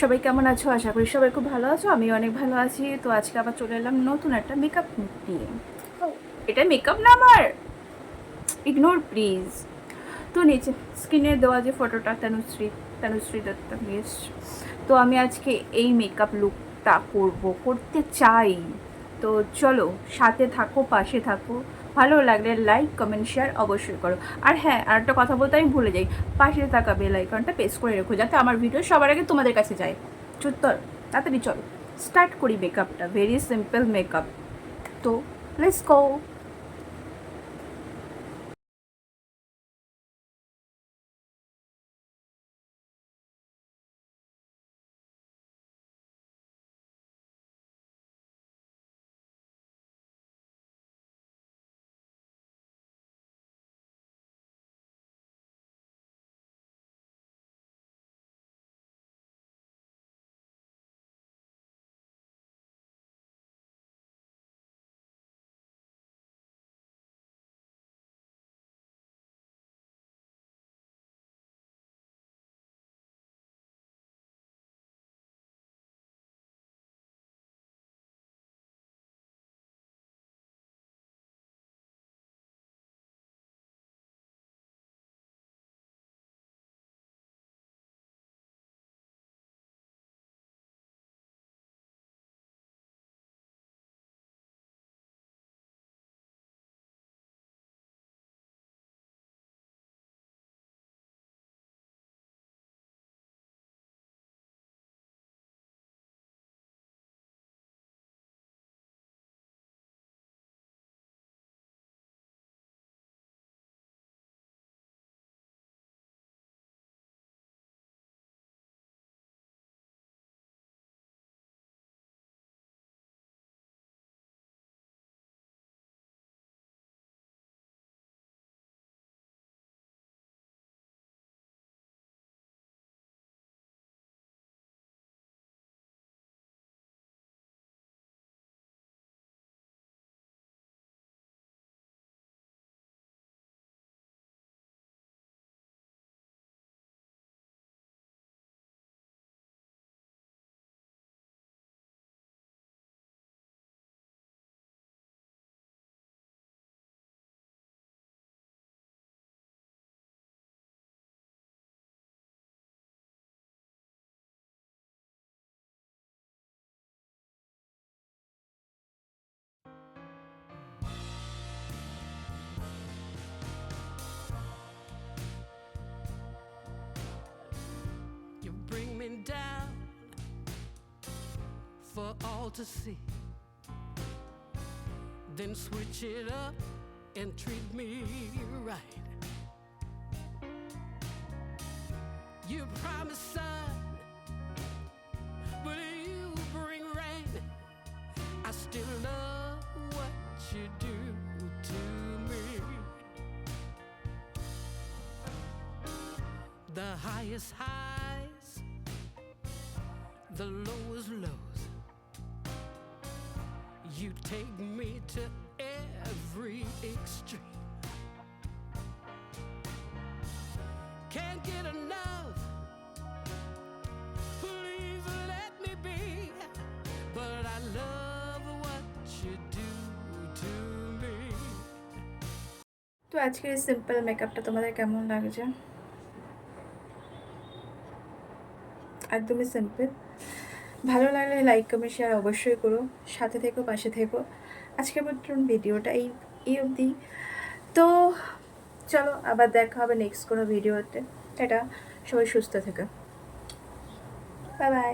সবাই কেমন আছো? আশা করি সবাই খুব ভালো আছো, আমি অনেক ভালো আছি। তো আজকে আবার চলে এলাম নতুন একটা মেকআপ নিয়ে। এটা মেকআপ না আমার, ইগনোর প্লিজ। তো নিচে স্ক্রিনে দেওয়া যে ফটোটা তনুশ্রী দত্তা মিস, তো আমি আজকে এই মেকআপ লুকটা করতে চাই। তো চলো সাথে থাকো, পাশে থাকো। ভালো লাগলে লাইক কমেন্ট শেয়ার অবশ্যই করো। আর হ্যাঁ, আর একটা কথা বলতে আমি ভুলে যাই, পাশে থাকা বেল আইকনটা প্রেস করে রেখো যাতে আমার ভিডিও সবার আগে তোমাদের কাছে যায়। চুত্তর তাড়াতাড়ি চলো স্টার্ট করি মেকআপটা। Very simple makeup. তো let's go. You bring me down for all to see, then switch it up and treat me right. You promise sun, but you bring rain. I still love what you do to me. The highest highs, the lowest lows. You take me to every extreme. Can't get enough, please let me be. But I love what you do to me. তো আজকের এই simple মেকআপটা তোমাদের কেমন লাগছে? একদমই simple. ভালো লাগলে লাইক কমেন্ট শেয়ার অবশ্যই করো, সাথে থেকো, পাশে থেকো। আজকের মতন ভিডিওটা এই অবধি। তো চলো আবার দেখা হবে নেক্সট কোনো ভিডিওতে। এটা সবাই সুস্থ থেকো, বাই বাই।